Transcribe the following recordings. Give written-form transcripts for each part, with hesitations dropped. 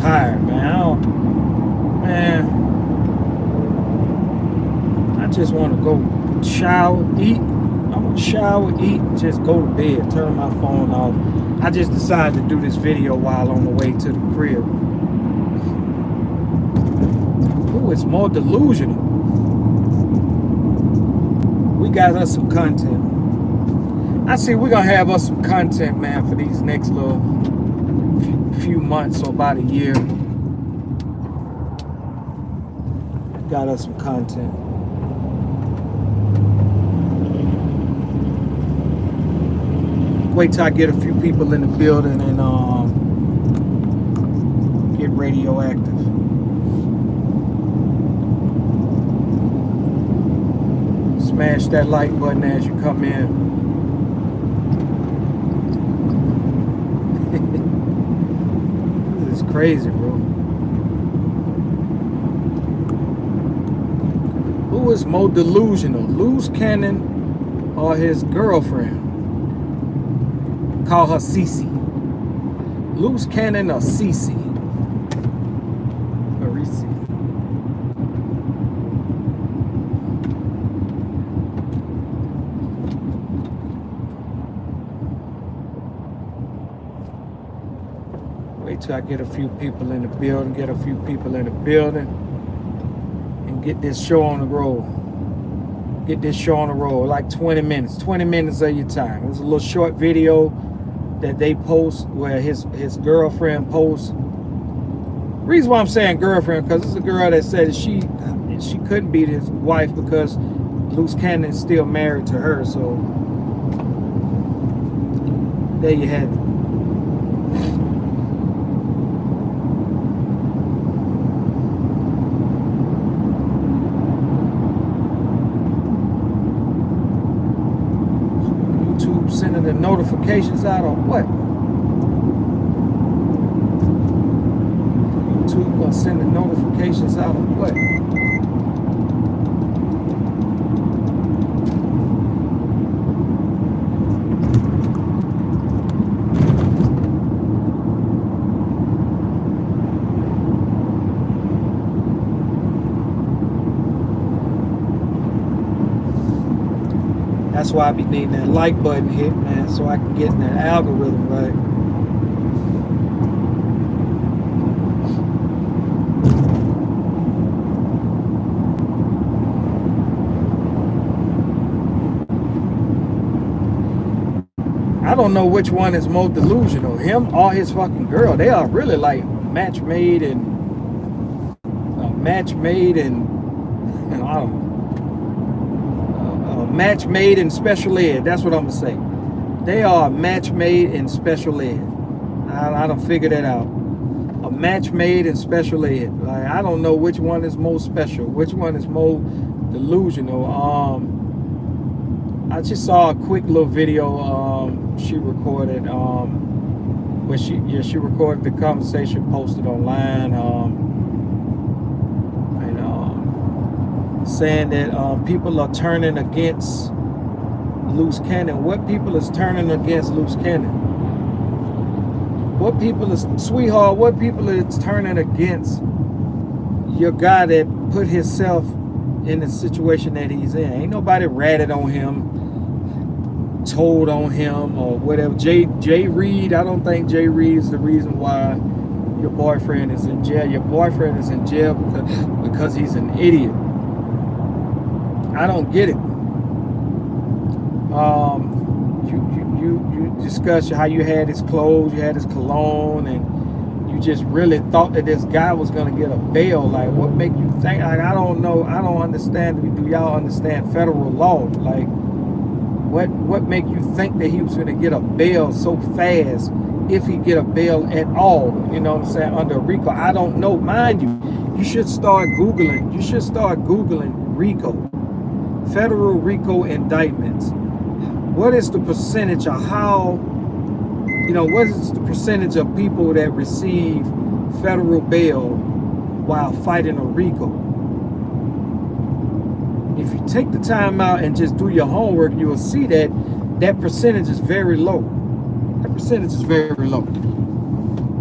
tired, man. I just want to go shower, eat. I'm gonna shower, eat, and just go to bed. Turn my phone off. I just decided to do this video while on the way to the crib. Ooh, it's more delusional. We got us some content. I see we're gonna have us some content, man, for these next little few months or about a year. Got us some content. Wait till I get a few people in the building and get radioactive. Smash that like button as you come in. This is crazy, bro. Who is more delusional, Luce Cannon or his girlfriend? Call her Cece. Luce Cannon or Cece? Charisse. Wait till I get a few people in the building, and get this show on the road. Get this show on the road, like 20 minutes. 20 minutes of your time. It's a little short video that they post where his girlfriend posts. Reason why I'm saying girlfriend, because it's a girl that said she couldn't be his wife because Luce Cannon is still married to her. So there you have it. Sending the notifications out or what? YouTube gonna send the notifications out or what? That's why I be needing that like button hit, man, so I can get in that algorithm right. I don't know which one is more delusional, him or his fucking girl. They are really like match made and I don't know. Match made in special ed. That's what I'm gonna say. They are a match made in special ed. I done figured that out. A match made in special ed. Like, I don't know which one is more special, which one is more delusional. I just saw a quick little video she recorded where she recorded the conversation, posted online, saying that people are turning against Luce Cannon. What people is turning against Luce Cannon? What people is, sweetheart, what people is turning against your guy that put himself in the situation that he's in? Ain't nobody ratted on him, told on him, or whatever. Jay Reed, I don't think Jay Reed is the reason why your boyfriend is in jail. Your boyfriend is in jail because he's an idiot. I don't get it. You discussed how you had his clothes, you had his cologne, and you just really thought that this guy was gonna get a bail. Like, what make you think? Like, I don't know. I don't understand. Do y'all understand federal law? Like, what make you think that he was gonna get a bail so fast, if he get a bail at all? You know what I'm saying? Under RICO, I don't know. Mind you, you should start Googling. You should start Googling RICO. Federal RICO indictments. What is the percentage of what is the percentage of people that receive federal bail while fighting a RICO? If you take the time out and just do your homework, you will see that that percentage is very low. That percentage is very low.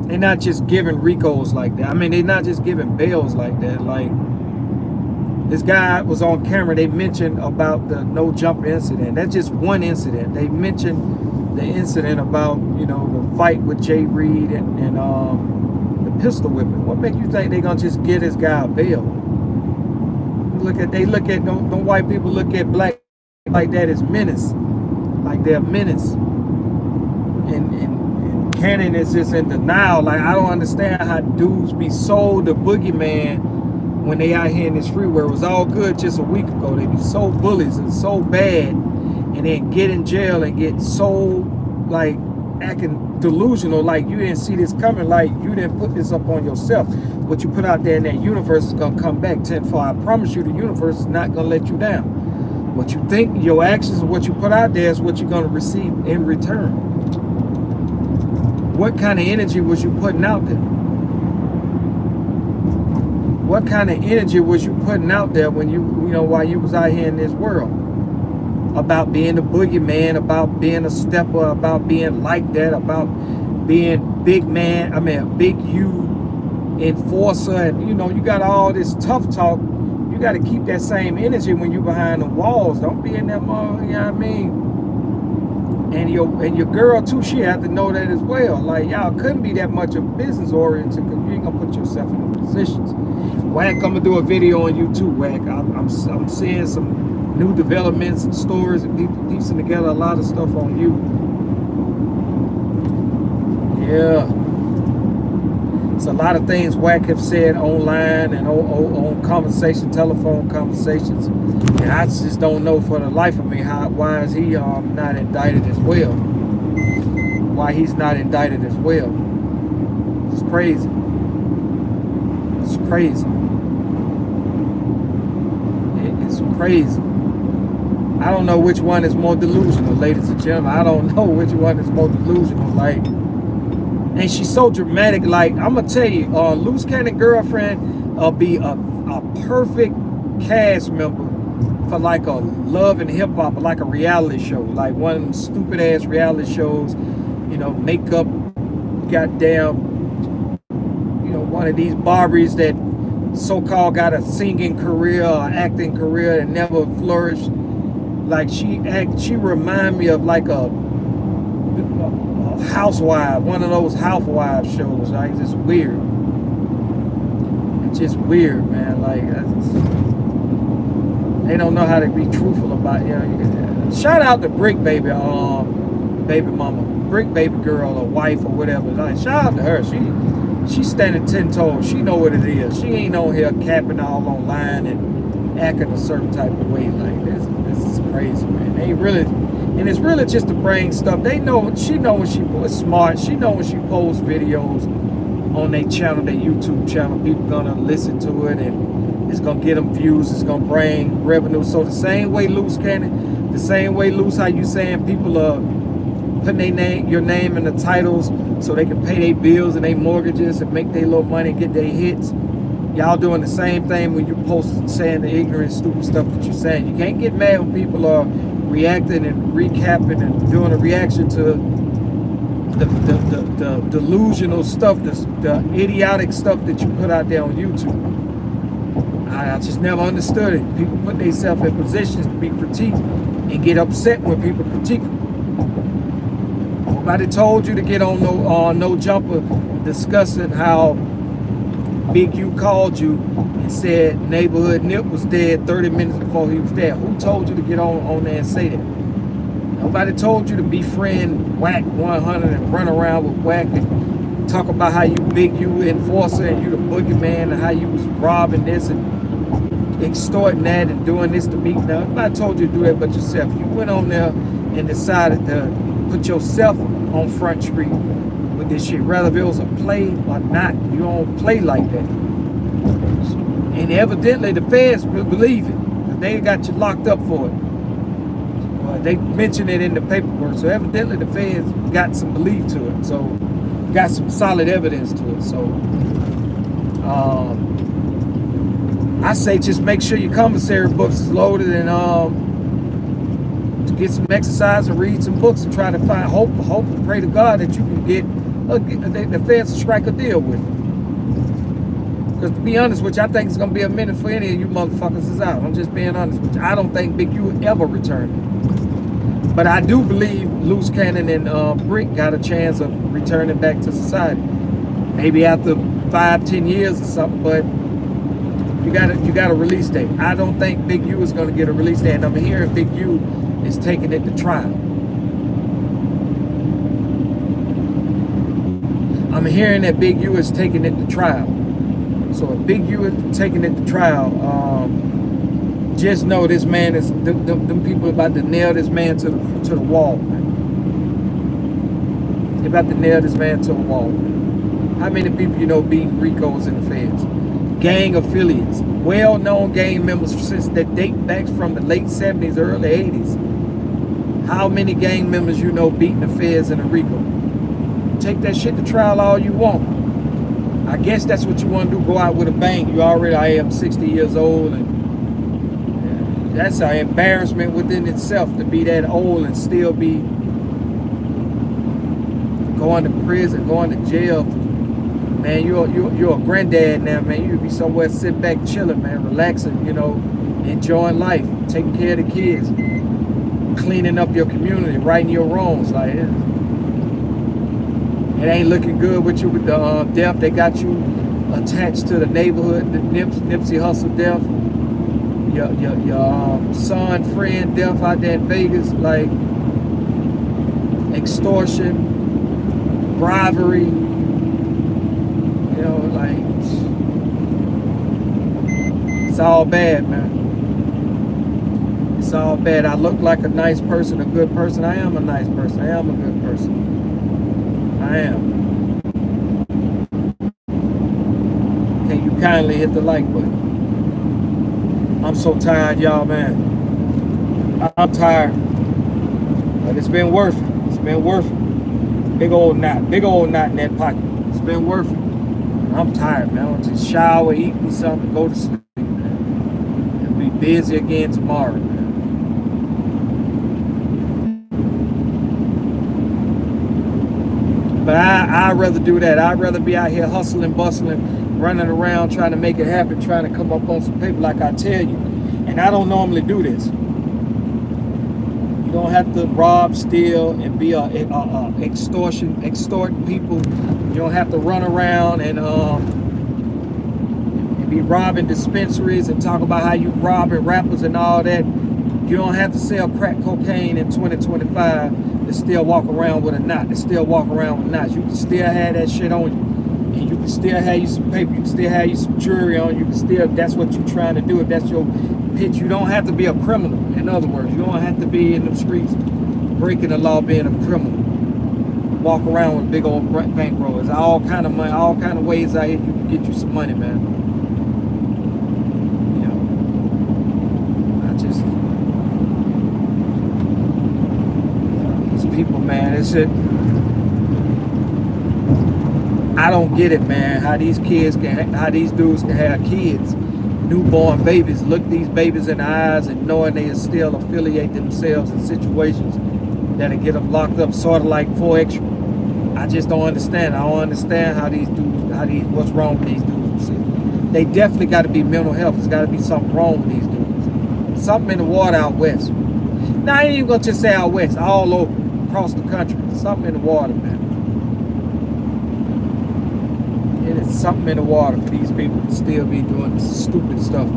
They're not just giving RICOs like that. I mean, they're not just giving bails like that. Like, this guy was on camera. They mentioned about the no jumper incident. That's just one incident. They mentioned the incident about, you know, the fight with Jay Reed and the pistol whipping. What make you think they're gonna just get this guy a bail? Don't white people look at black like that as menace, like they're a menace. And Cannon is just in denial. Like, I don't understand how dudes be sold the boogeyman when they out here in this free where it was all good just a week ago. They be so bullies and so bad, and then get in jail and get so like acting delusional, like you didn't see this coming, like you didn't put this up on yourself. What you put out there in that universe is gonna come back tenfold. I promise you, the universe is not gonna let you down. What you think, your actions, what you put out there is what you're gonna receive in return. What kind of energy was you putting out there? What kind of energy was you putting out there when while you was out here in this world? About being a boogeyman, about being a stepper, about being like that, about being big man, big you enforcer, and you got all this tough talk. You got to keep that same energy when you behind the walls. Don't be in that mode, you know what I mean? And your girl too, she had to know that as well. Like, y'all couldn't be that much of business oriented because you ain't gonna put yourself in the positions. Wack, I'm gonna do a video on you too, Wack. I'm seeing some new developments and stories and people piecing together a lot of stuff on you. Yeah. It's a lot of things Wack have said online and on conversation, telephone conversations, and I just don't know for the life of me why is he not indicted as well? Why he's not indicted as well? It's crazy. It's crazy. It's crazy. I don't know which one is more delusional, ladies and gentlemen. I don't know which one is more delusional. Like. And she's so dramatic. Like, I'm gonna tell you, Luce Cannon girlfriend be a perfect cast member for like a love and hip hop, like a reality show, like one of them stupid ass reality shows. Makeup, goddamn, one of these Barbies that so-called got a singing career or acting career and never flourished. Like she remind me of like a housewife, one of those housewife shows. Like, it's just weird. It's just weird, man. Like, they don't know how to be truthful about it. Shout out to Brick Baby, baby mama, Brick Baby girl or wife or whatever. Like, shout out to her. She's standing 10 toes. She know what it is. She ain't on here capping all online and acting a certain type of way. Like, this is crazy, man. They really. And it's really just to bring stuff. She know when she is smart. She know when she posts videos on their channel, their YouTube channel, people gonna listen to it and it's gonna get them views. It's gonna bring revenue. So the same way Luce Cannon, the same way Luce, how you saying people are putting your name in the titles so they can pay their bills and their mortgages and make their little money and get their hits. Y'all doing the same thing when you post saying the ignorant, stupid stuff that you're saying. You can't get mad when people are reacting and recapping and doing a reaction to the delusional stuff, the idiotic stuff that you put out there on YouTube. I just never understood it. People put themselves in positions to be critiqued and get upset when people critique them. Nobody told you to get on no jumper discussing how Big U called you and said neighborhood Nip was dead 30 minutes before he was dead. Who told you to get on there and say that? Nobody told you to befriend Wack 100 and run around with Wack and talk about how you Big U enforcer and you the boogeyman and how you was robbing this and extorting that and doing this to me. Now, nobody told you to do that but yourself. You went on there and decided to put yourself on Front Street with this shit, whether if it was a play or not. You don't play like that. And evidently the feds believe it. They got you locked up for it. Well, they mentioned it in the paperwork. So evidently the feds got some belief to it. So got some solid evidence to it. So I say just make sure your commissary books is loaded and to get some exercise and read some books and try to find hope and pray to God that you can get the feds will strike a deal with him. Because to be honest with you, I think it's going to be a minute for any of you motherfuckers is out. I'm just being honest with you. I don't think Big U will ever return. But I do believe Luce Cannon and Brick got a chance of returning back to society. Maybe after 5-10 years or something, but you got a release date. I don't think Big U is going to get a release date. And I'm hearing Big U is taking it to trial. I'm hearing that Big U is taking it to trial. So if Big U is taking it to trial, just know this man is, them people about to nail this man to the wall, man. They're about to nail this man to the wall, man. How many people you know being RICOs in the feds? Gang affiliates, well-known gang members since that date back from the late 70s, early 80s. How many gang members you know beating the feds in a RICO? Take that shit to trial all you want. I guess that's what you want to do, go out with a bang. You already, I am 60 years old, and that's an embarrassment within itself to be that old and still be going to prison, going to jail. Man, you're a granddad now, man. You be somewhere sitting back chilling, man, relaxing, you know, enjoying life, taking care of the kids, cleaning up your community, righting your wrongs. Like, it ain't looking good with you with the death. They got you attached to the neighborhood, the Nipsey Hussle death, your son, friend death out there in Vegas, like extortion, bribery, you know, like it's all bad, man. It's all bad. I look like a nice person, a good person. I am a nice person. I am a good person. I am. Can you kindly hit the like button? I'm so tired, y'all, man. I'm tired. But it's been worth it. It's been worth it. Big old knot in that pocket. It's been worth it. I'm tired, man. I want to shower, eat me something, go to sleep, man. And be busy again tomorrow, man. But I'd rather do that. I'd rather be out here hustling, bustling, running around, trying to make it happen, trying to come up on some paper like I tell you. And I don't normally do this. You don't have to rob, steal, and be extort people. You don't have to run around and be robbing dispensaries and talk about how you robbing rappers and all that. You don't have to sell crack cocaine in 2025 to still walk around with a knot, to still walk around with knots. You can still have that shit on you. And you can still have you some paper, you can still have you some jewelry on, you can still, that's what you're trying to do, if that's your pitch. You don't have to be a criminal, in other words. You don't have to be in the streets breaking the law, being a criminal. Walk around with big old bankroll. There's all kind of money, all kind of ways out here you can get you some money, man. You know, these people, man, it's it. I don't get it, man. How these dudes can have kids, newborn babies, look these babies in the eyes and knowing they still affiliate themselves in situations that'll get them locked up, sort of like 4X. I just don't understand. I don't understand how what's wrong with these dudes. They definitely got to be mental health. There's got to be something wrong with these dudes. Something in the water out west. Now, I ain't even gonna just say out west, all over, across the country. Something in the water, man. It is something in the water for these people to still be doing this stupid stuff.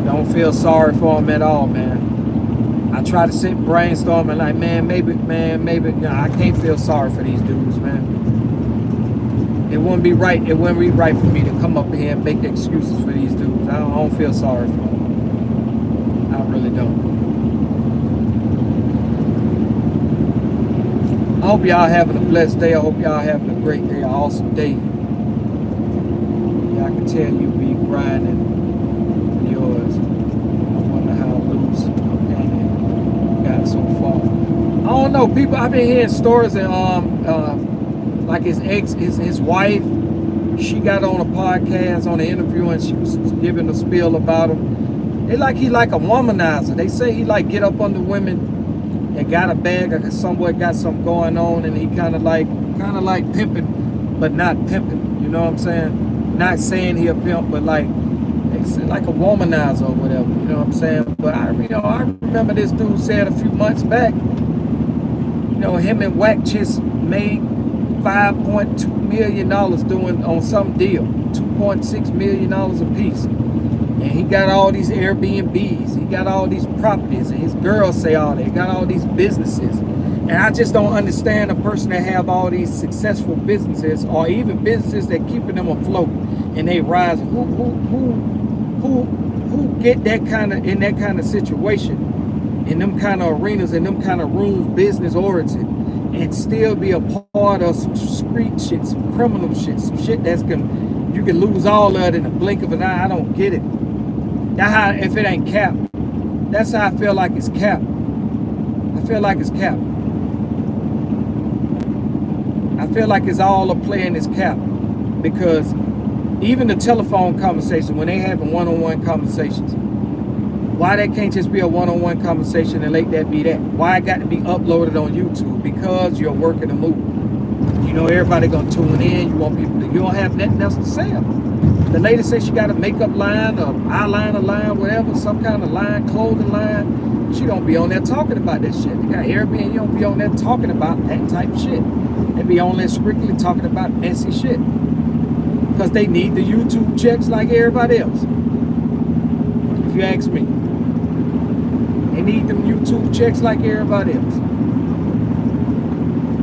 Don't feel sorry for them at all, man. I try to sit and brainstorm and like, maybe, I can't feel sorry for these dudes, man. It wouldn't be right. It wouldn't be right for me to come up here and make excuses for these dudes. I don't feel sorry for them. I really don't. I hope y'all having a blessed day. I hope y'all having a great day, an awesome day. Yeah, I can tell you be grinding for yours. I wonder how Luce Cannon got so far. I don't know, people. I've been hearing stories and like his wife, she got on a podcast on an interview and she was giving a spiel about him. He like a womanizer. They say he like get up under women and got a bag or somewhere got something going on, and he kind of like pimping, but not pimping. You know what I'm saying? Not saying he a pimp, but like they say like a womanizer or whatever. You know what I'm saying? But I remember this dude said a few months back, him and Whack Chiss made $5.2 million doing on some deal, $2.6 million a piece. And he got all these Airbnbs, he got all these properties, and his girls say all that, he got all these businesses. And I just don't understand a person that have all these successful businesses, or even businesses that keeping them afloat and they rise. Who get that kind of, in that kind of situation, in them kind of arenas, in them kind of rooms, business oriented, and still be a part of some street shit, some criminal shit, some shit that's you can lose all of it in the blink of an eye. I don't get it. That's how, if it ain't cap, that's how I feel like it's cap. I feel like it's cap. I feel like it's all a play in this cap, because even the telephone conversation, when they having one-on-one conversations, why that can't just be a one-on-one conversation and let that be that? Why it got to be uploaded on YouTube? Because you're working a move. Everybody gonna tune in. You want people to, you don't have nothing else to sell. The lady says she got a makeup line, or eyeliner line, whatever, some kind of line, clothing line. She don't be on there talking about that shit. They got Airbnb, you don't be on there talking about that type of shit. They be on there strictly talking about messy shit. Because they need the YouTube checks like everybody else. If you ask me. They need them YouTube checks like everybody else.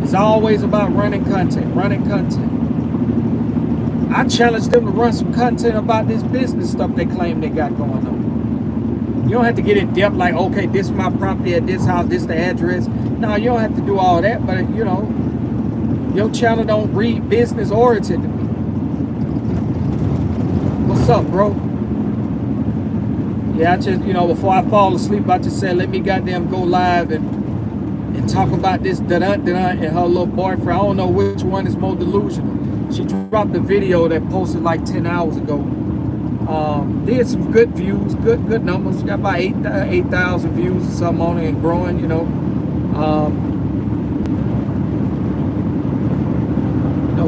It's always about running content. I challenge them to run some content about this business stuff they claim they got going on. You don't have to get in depth like, okay, this is my property at this house, this is the address. No, you don't have to do all that, but your channel don't read business oriented to me. What's up, bro? Yeah, I just, before I fall asleep, I just said, let me goddamn go live and talk about this and her little boyfriend. I don't know which one is more delusional. She dropped a video that posted like 10 hours ago. Did some good views, good numbers. Got about 8,000 views or something on it and growing,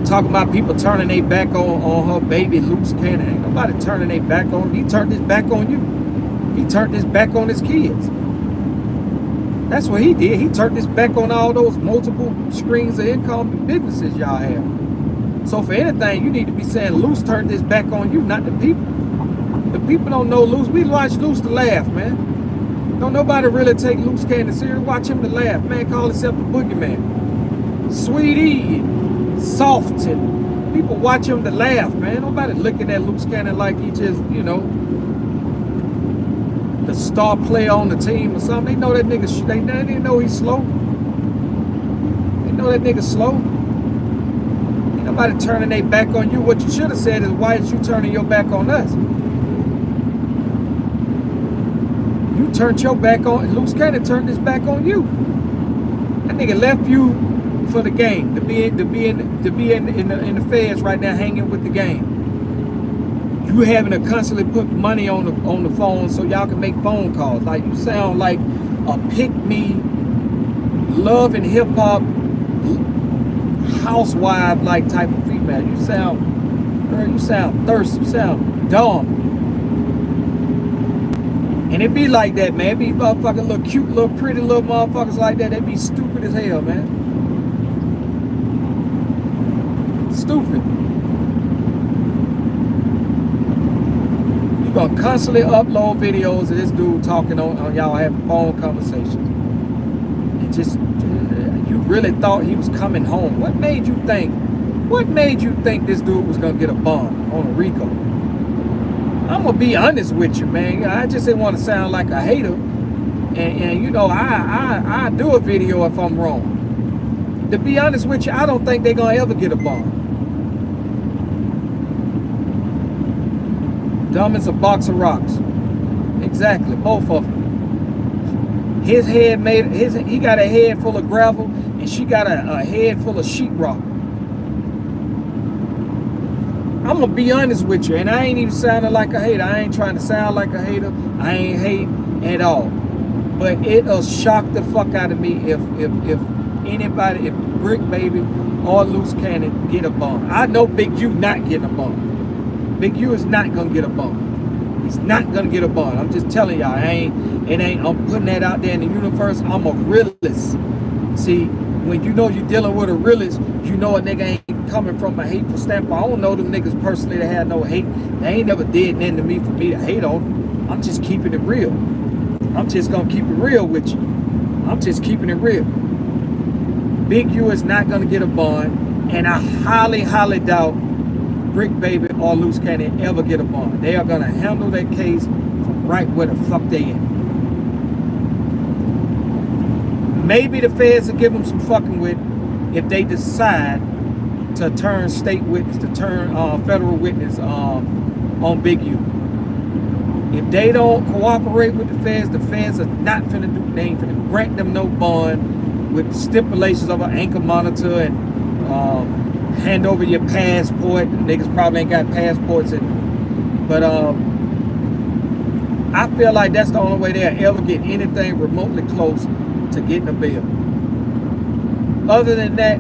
talking about people turning their back on her baby, Luce Cannon. Ain't nobody turning their back on. He turned his back on you. He turned his back on his kids. That's what he did. He turned his back on all those multiple streams of income and businesses y'all have. So for anything, you need to be saying Luce turned his back on you, not the people. The people don't know Luce. We watch Luce to laugh, man. Don't nobody really take Luce Cannon serious. Watch him to laugh, man. Call himself the boogeyman. Sweetie, soft, and people watch him to laugh, man. Nobody looking at Luce Cannon like he just, the star player on the team or something. They know that nigga, they know he's slow. They know that nigga slow. Ain't nobody turning their back on you. What you should have said is, why is you turning your back on us? You turned your back on, Luce Cannon turned his back on you. That nigga left you for the game, to be in the feds right now, hanging with the game. You having to constantly put money on the phone so y'all can make phone calls. Like, you sound like a pick-me, love and hip-hop, housewife like type of female. You sound, girl, you sound thirsty, you sound dumb. And it be like that, man. It be motherfucking little cute, little pretty little motherfuckers like that. They be stupid as hell, man. Stupid. You gonna constantly upload videos of this dude talking on y'all having phone conversations. And just, you really thought he was coming home. What made you think this dude was gonna get a bond on a RICO? I'm gonna be honest with you, man. I just didn't want to sound like a hater. And I do a video if I'm wrong. To be honest with you, I don't think they're gonna ever get a bond. Dumb as a box of rocks. Exactly, both of them. His head he got a head full of gravel, and she got a head full of sheetrock. I I'm gonna be honest with you, and I ain't even sounding like a hater. I ain't trying to sound like a hater. I ain't hating at all. But it'll shock the fuck out of me if anybody, if Brick Baby or Luce Cannon get a bond. I know Big U not getting a bond. Big U is not gonna get a bond. He's not gonna get a bond. I'm just telling y'all, I'm putting that out there in the universe. I'm a realist. See, when you know you're dealing with a realist, you know a nigga ain't coming from a hateful standpoint. I don't know them niggas personally that had no hate. They ain't never did nothing to me for me to hate on them. I'm just keeping it real. I'm just gonna keep it real with you. I'm just keeping it real. Big U is not gonna get a bond, and I highly, highly doubt Brick Baby or Luce Cannon ever get a bond. They are gonna handle that case from right where the fuck they in. Maybe the feds will give them some fucking with if they decide to turn state witness, to turn federal witness on Big U. If they don't cooperate with the feds are not finna do, they ain't finna grant them no bond with stipulations of an ankle monitor and hand over your passport. The niggas probably ain't got passports anyway. But I feel like that's the only way they'll ever get anything remotely close to getting a bail. Other than that,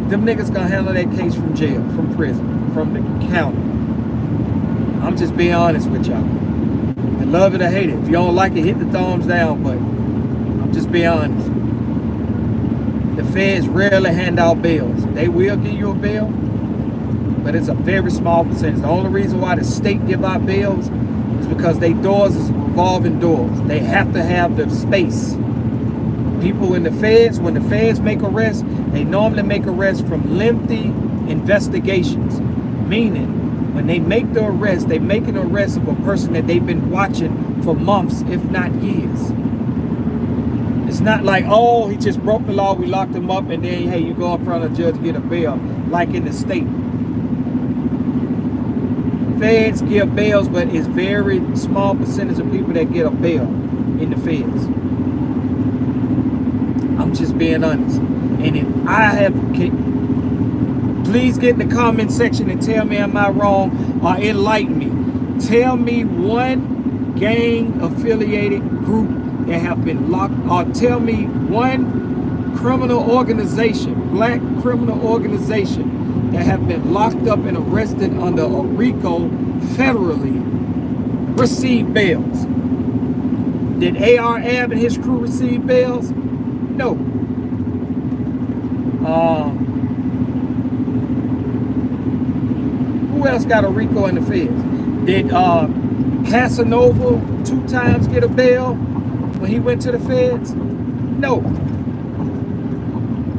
them niggas gonna handle that case from jail, from prison, from the county. I'm just being honest with y'all. You love it or hate it. If you don't like it, hit the thumbs down, but I'm just being honest. The feds rarely hand out bails. They will give you a bail, but it's a very small percentage. The only reason why the state give out bails is because they doors is revolving doors. They have to have the space. People in the feds, when the feds make arrests, they normally make arrests from lengthy investigations. Meaning, when they make the arrest, they make an arrest of a person that they've been watching for months, if not years. It's not like, oh, he just broke the law, we locked him up, and then, hey, you go in front of a judge to get a bail, like in the state. Feds give bails, but it's very small percentage of people that get a bail in the feds. I'm just being honest. And if I have, please get in the comment section and tell me am I wrong or enlighten me. Tell me one gang affiliated group that have been locked, or tell me one criminal organization, black criminal organization that have been locked up and arrested under a RICO federally receive bails. Did A.R. Ab and his crew receive bails? No. Who else got a RICO in the feds? Did Casanova 2 times get a bail when he went to the feds? No.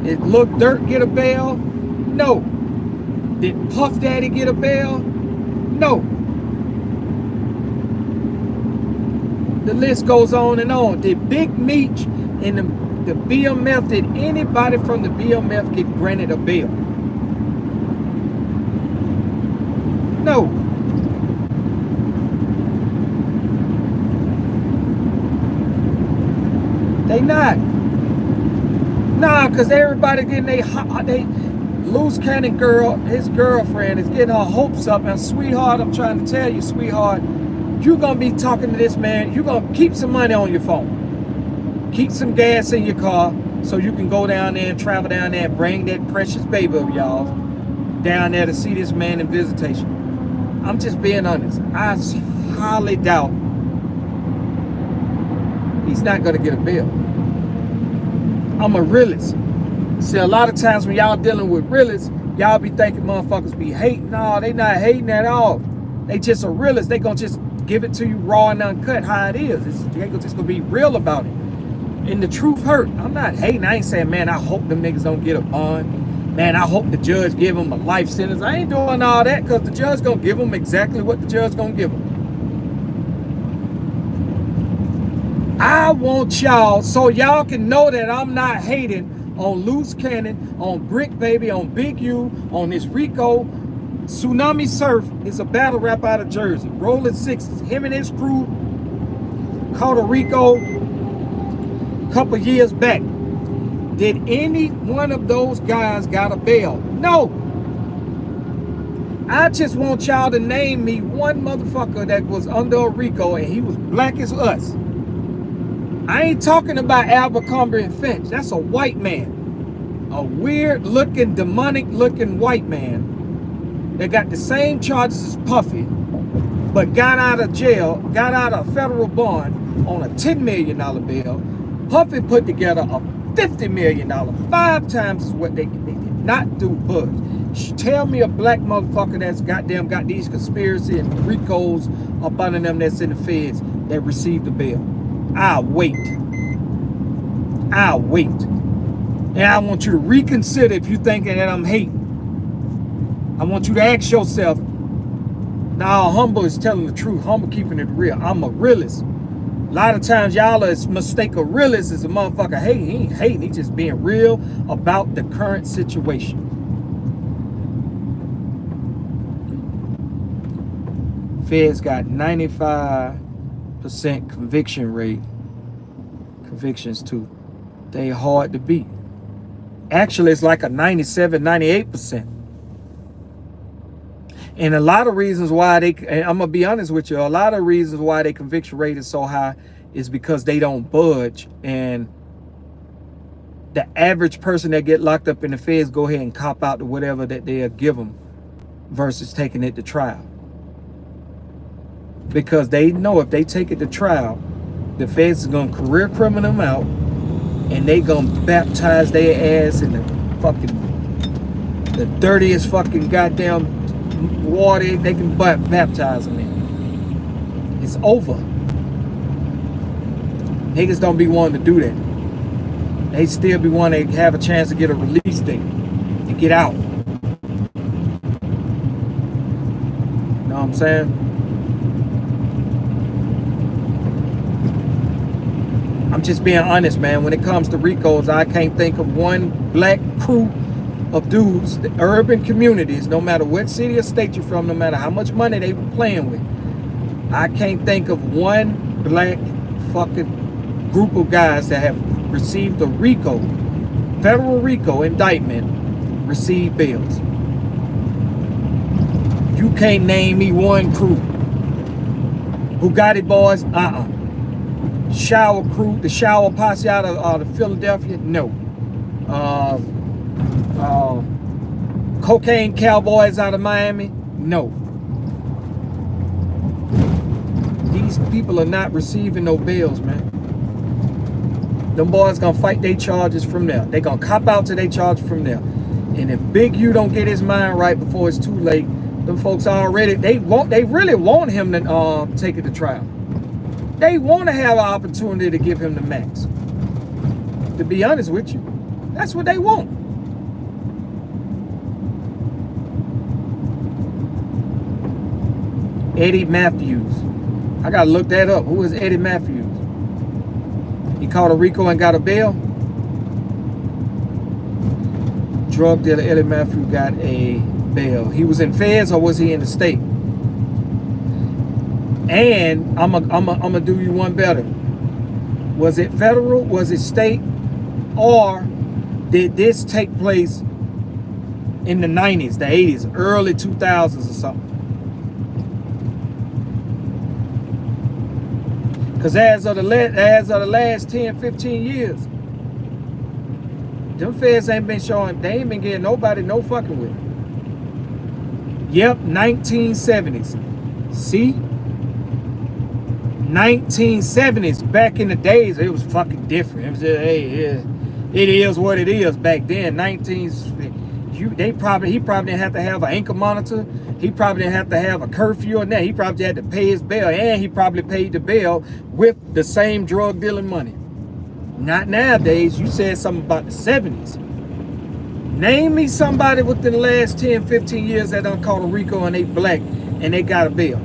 Did Lil Dirt get a bail? No. Did Puff Daddy get a bail? No. The list goes on and on. Did Big Meech and the BMF, did anybody from the BMF get granted a bail? No. They not. Nah, because everybody getting they Luce Cannon girl, his girlfriend is getting her hopes up. And sweetheart, I'm trying to tell you, sweetheart, you're going to be talking to this man. You're going to keep some money on your phone. Keep some gas in your car so you can go down there and travel down there and bring that precious baby of y'all down there to see this man in visitation. I'm just being honest. I highly doubt he's not going to get a bail. I'm a realist. See, a lot of times when y'all dealing with realists, y'all be thinking motherfuckers be hating. No, they not hating at all. They just a realist. They gonna just give it to you raw and uncut how it is. They just gonna be real about it. And the truth hurt. I'm not hating. I ain't saying, man, I hope them niggas don't get a bond. Man, I hope the judge give them a life sentence. I ain't doing all that because the judge gonna give them exactly what the judge gonna give them. I want y'all, so y'all can know that I'm not hating on Luce Cannon, on Brick Baby, on Big U, on this RICO. Tsunami Surf is a battle rap out of Jersey. Rolling Sixes. Him and his crew caught a RICO a couple years back. Did any one of those guys got a bail? No. I just want y'all to name me one motherfucker that was under a RICO and he was black as us. I ain't talking about Abercrombie and Finch. That's a white man. A weird looking, demonic looking white man that got the same charges as Puffy, but got out of jail, got out of federal bond on a $10 million bill. Puffy put together a $50 million, 5 times is what they did not do budge. Tell me a black motherfucker that's goddamn got these conspiracy and RICOs up under them that's in the feds that received the bail. I'll wait. I'll wait. And I want you to reconsider if you're thinking that I'm hating. I want you to ask yourself, nah, Humble is telling the truth. Humble keeping it real. I'm a realist. A lot of times y'all mistake a realist as a motherfucker hating. He ain't hating. He just being real about the current situation. Feds got 95% conviction rate. Convictions too. They hard to beat. Actually, it's like a 97, 98%. And a lot of reasons why and I'm gonna be honest with you, a lot of reasons why their conviction rate is so high is because they don't budge. And the average person that get locked up in the feds go ahead and cop out to whatever that they'll give them versus taking it to trial. Because they know if they take it to trial, the feds is gonna career criminal them out and they gonna baptize their ass in the dirtiest fucking goddamn water they can baptize them in. It's over. Niggas don't be wanting to do that. They still be wanting to have a chance to get a release date and get out. You know what I'm saying? I'm just being honest, man. When it comes to RICOs, I can't think of one black crew of dudes, the urban communities, no matter what city or state you're from, no matter how much money they were playing with. I can't think of one black fucking group of guys that have received a RICO, federal RICO indictment, received bails. You can't name me one crew. Bugatti Boys, Shower crew, the Shower Posse out of Philadelphia, no. Cocaine Cowboys out of Miami, no. These people are not receiving no bails, man. Them boys gonna fight their charges from there. They gonna cop out to their charges from there. And if Big U don't get his mind right before it's too late, them folks already, they really want him to take it to trial. They want to have an opportunity to give him the max. To be honest with you, that's what they want. Eddie Matthews. I gotta look that up. Who is Eddie Matthews? He caught a RICO and got a bail. Drug dealer Eddie Matthews got a bail. He was in feds or was he in the state? And I'm gonna do you one better. Was it federal? Was it state? Or did this take place in the 90s, the 80s, early 2000s or something? Because as of the last 10, 15 years, them feds ain't been showing, they ain't been getting nobody no fucking with. Yep, 1970s. See? 1970s, back in the days, it was fucking different. It was just, hey, yeah, it is what it is back then. He probably didn't have to have an ankle monitor. He probably didn't have to have a curfew or that. He probably had to pay his bail, and he probably paid the bail with the same drug dealing money. Not nowadays. You said something about the 70s. Name me somebody within the last 10, 15 years that done caught a RICO and they black and they got a bail.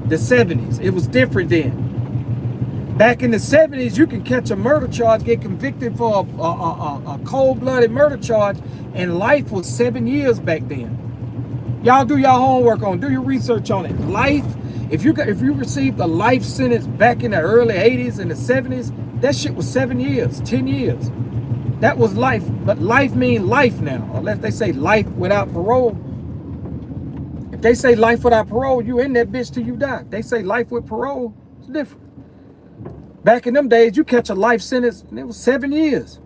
The 70s, it was different then. Back in the 70s, you can catch a murder charge, get convicted for a cold-blooded murder charge, and life was 7 years back then. Y'all do your homework on, do your research on it. Life, if you received a life sentence back in the early 80s and the 70s, that shit was 7 years, 10 years. That was life, but life means life now. Unless they say life without parole. If they say life without parole, you in that bitch till you die. If they say life with parole, it's different. Back in them days, you catch a life sentence and it was 7 years.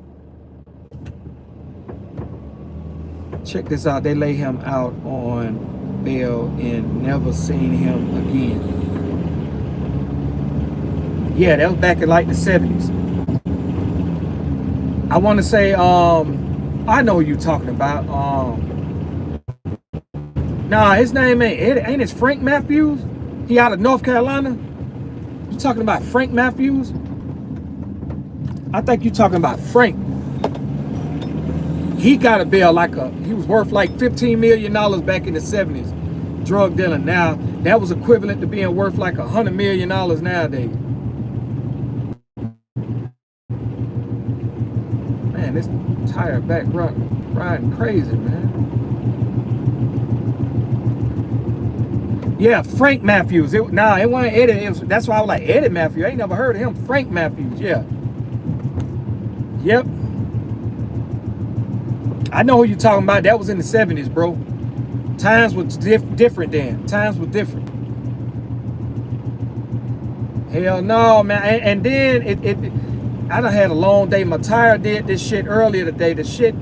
Check this out. They lay him out on bail and never seen him again. Yeah, that was back in like the 70s. I want to say, I know who you talking about. Nah, his name ain't it Frank Matthews? He out of North Carolina. You talking about Frank Matthews? I think you talking about Frank. He got a bail he was worth like $15 million back in the 70s. Drug dealer. Now, that was equivalent to being worth like $100 million nowadays. Man, this tire back riding crazy, man. Yeah, Frank Matthews. It wasn't Eddie. That's why I was like, Eddie Matthews. I ain't never heard of him. Frank Matthews, yeah. Yep. I know who you talking about. That was in the 70s, bro. Times was different then. Times were different. Hell no, man. And then I done had a long day. My tire did this shit earlier today. The shit.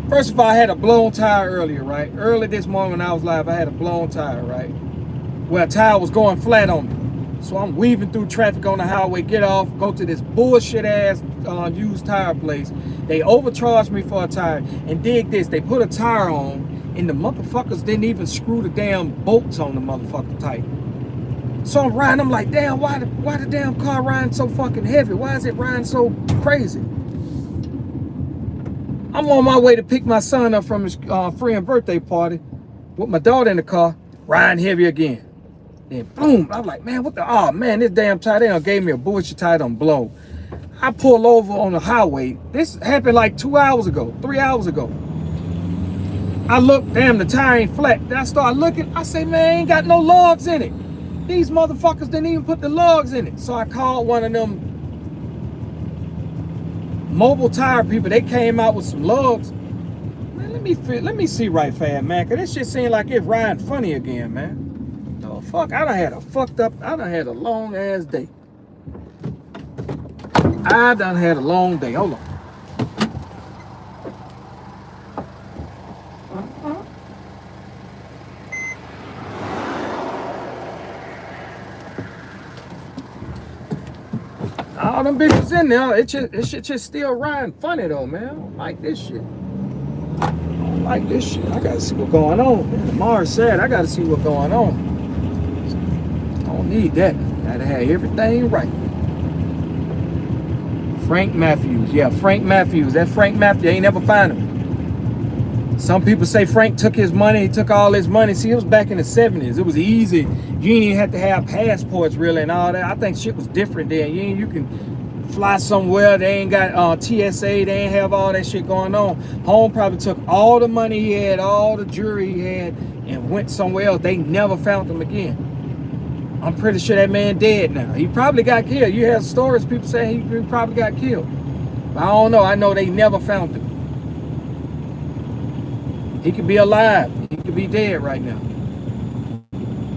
First of all, I had a blown tire earlier, right? Early this morning when I was live, I had a blown tire, right? Where a tire was going flat on me. So I'm weaving through traffic on the highway, get off, go to this bullshit ass used tire place. They overcharged me for a tire. And dig this, they put a tire on and the motherfuckers didn't even screw the damn bolts on the motherfucker tight. So I'm riding, I'm like, damn, why the damn car riding so fucking heavy? Why is it riding so crazy? I'm on my way to pick my son up from his friend's birthday party with my daughter in the car, riding heavy again. Then boom, I'm like, man, oh man, this damn tire, they done gave me a bullshit tire done blow. I pull over on the highway. This happened like 3 hours ago. I look, damn, the tire ain't flat. Then I start looking, I say, man, ain't got no lugs in it. These motherfuckers didn't even put the lugs in it. So I called one of them mobile tire people. They came out with some lugs. Man, let me see right fast, man, cause this shit seems like it's riding funny again, man. Oh fuck, I done had a long ass day. I done had a long day. Hold on. All them bitches in there, it shit just still riding funny though, man. I don't like this shit. I gotta see what's going on. Man, Mars said I gotta see what's going on. I don't need that. Gotta have everything right. Frank Matthews. Yeah, Frank Matthews. That Frank Matthews, ain't never find him. Some people say Frank took his money. He took all his money. See, it was back in the 70s. It was easy. You didn't even have to have passports really and all that. I think shit was different then. You can fly somewhere. They ain't got TSA. They ain't have all that shit going on. Home probably took all the money he had, all the jewelry he had, and went somewhere else. They never found him again. I'm pretty sure that man dead now. He probably got killed. You have stories, people saying he probably got killed. But I don't know. I know they never found him. He could be alive. He could be dead right now.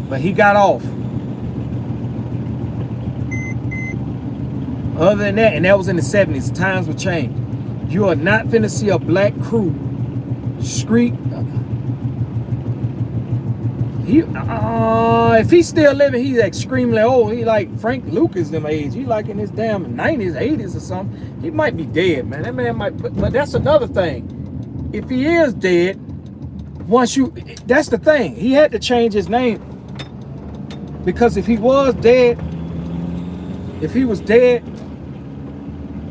But he got off. Other than that, and that was in the 70s, times would change. You are not finna see a black crew street. If he's still living, he's extremely old. He like Frank Lucas them age. He like in his damn 90s, 80s or something. He might be dead, man. That man might, but that's another thing. If he is dead, that's the thing. He had to change his name. Because if he was dead,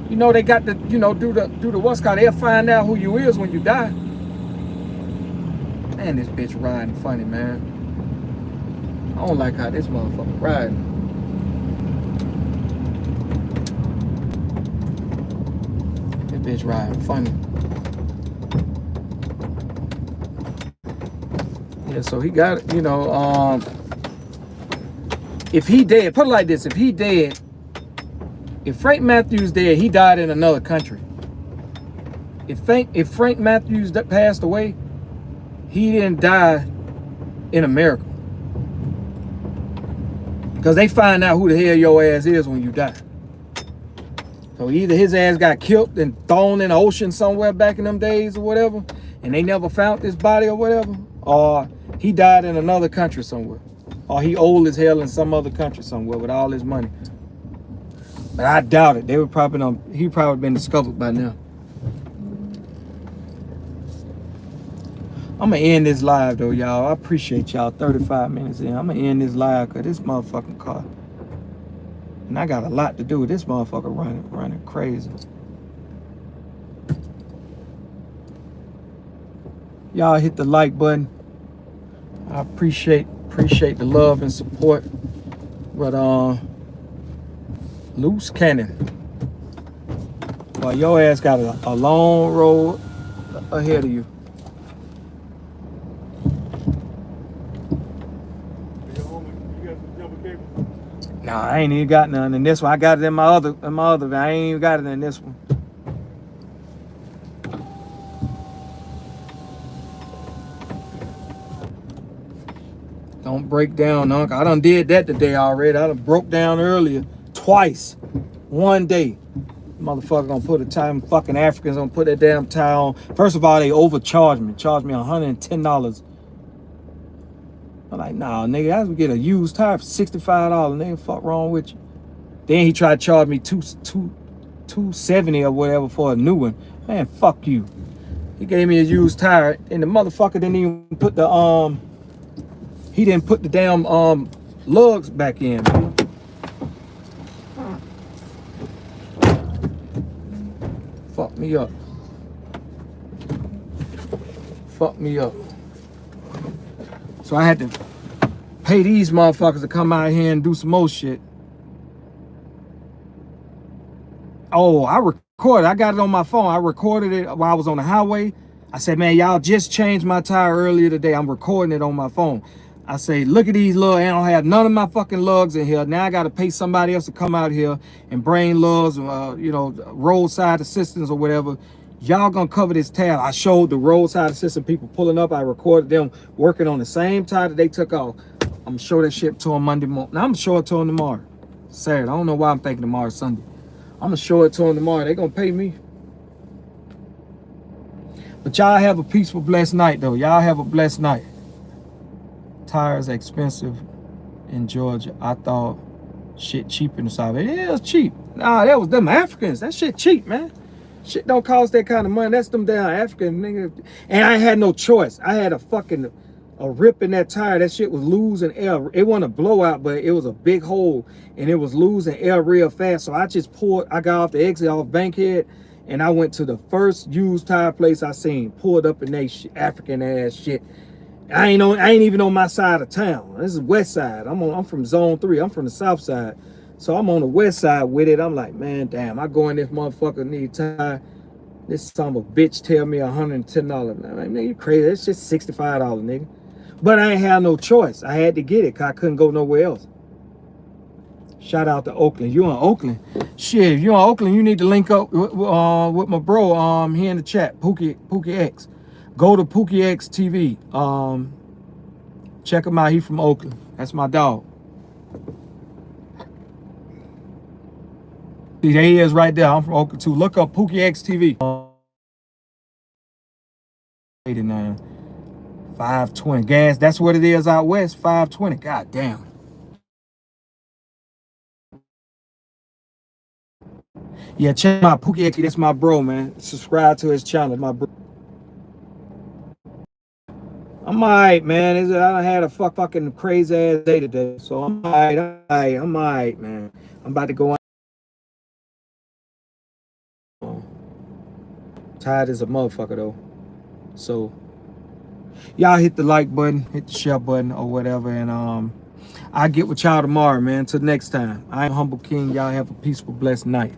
you know, they got to, you know, do the what's called, they'll find out who you is when you die. Man, this bitch riding funny, man. I don't like how this motherfucker riding. This bitch riding funny. Yeah, so he got, you know, if he dead, put it like this, if he dead, if Frank Matthews dead, he died in another country. If Frank Matthews passed away, he didn't die in America. Because they find out who the hell your ass is when you die. So either his ass got killed and thrown in the ocean somewhere back in them days or whatever, and they never found this body or whatever, or he died in another country somewhere, or he old as hell in some other country somewhere with all his money. But I doubt it. They would probably he probably been discovered by now. I'm gonna end this live though, y'all. I appreciate y'all. 35 minutes in. I'm gonna end this live because this motherfucking car. And I got a lot to do with this motherfucker running crazy. Y'all hit the like button. I appreciate the love and support. But Luce Cannon. Well, your ass got a long road ahead of you. Nah, I ain't even got none in this one. I got it in my other I ain't even got it in this one. Don't break down, Uncle. I done did that today already. I done broke down earlier twice. One day. Motherfucker gonna put a time, fucking Africans gonna put that damn tire on. First of all, they overcharged me. Charged me $110. I'm like, nah, nigga, I would get a used tire for $65. Nigga, fuck wrong with you? Then he tried to charge me $270 or whatever for a new one. Man, fuck you. He gave me a used tire, and the motherfucker didn't even put the he didn't put the damn lugs back in, man. Fuck me up. Fuck me up. So I had to pay these motherfuckers to come out here and do some more shit. Oh, I recorded. I got it on my phone. I recorded it while I was on the highway. I said, man, y'all just changed my tire earlier today. I'm recording it on my phone. I say, look at these lugs. I don't have none of my fucking lugs in here. Now I got to pay somebody else to come out here and bring lugs, you know, roadside assistance or whatever. Y'all gonna cover this tab. I showed the roadside assistant people pulling up. I recorded them working on the same tire that they took off. I'm gonna show that shit to them Monday morning. Now I'm gonna show it to them tomorrow. Saturday. I don't know why I'm thinking tomorrow Sunday. I'm gonna show it to them tomorrow. They gonna pay me. But y'all have a peaceful, blessed night though. Y'all have a blessed night. Tires expensive in Georgia. I thought shit cheap in the South. It is cheap. Nah, that was them Africans. That shit cheap, man. Shit don't cost that kind of money. That's them damn African niggas. And I had no choice. I had a rip in that tire. That shit was losing air. It wasn't a blowout, but it was a big hole, and it was losing air real fast. So I just I got off the exit off Bankhead, and I went to the first used tire place I seen. Pulled up in that African ass shit. I ain't even on my side of town. This is west side. I'm from zone 3. I'm from the south side. So I'm on the west side with it. I'm like, man, damn, I go in this motherfucker need tire. This son of a bitch tell me $110. Man, you crazy. That's just $65, nigga. But I ain't have no choice. I had to get it because I couldn't go nowhere else. Shout out to Oakland. You in Oakland? Shit, if you're in Oakland, you need to link up with my bro here in the chat, Pookie X. Go to Pookie X TV. Check him out. He from Oakland. That's my dog. See, there he is right there. I'm from Oakland too. Look up Pookie X TV. 89, 520 gas. That's what it is out west. 520. God damn. Yeah, check out Pookie X. That's my bro, man. Subscribe to his channel, my bro. I'm alright, man. I done had a fucking crazy ass day today, so I'm alright, man. I'm about to go on. Tired as a motherfucker though. So y'all hit the like button, hit the share button or whatever, and I'll get with y'all tomorrow, man. Till next time. I'm Humble King. Y'all have a peaceful, blessed night.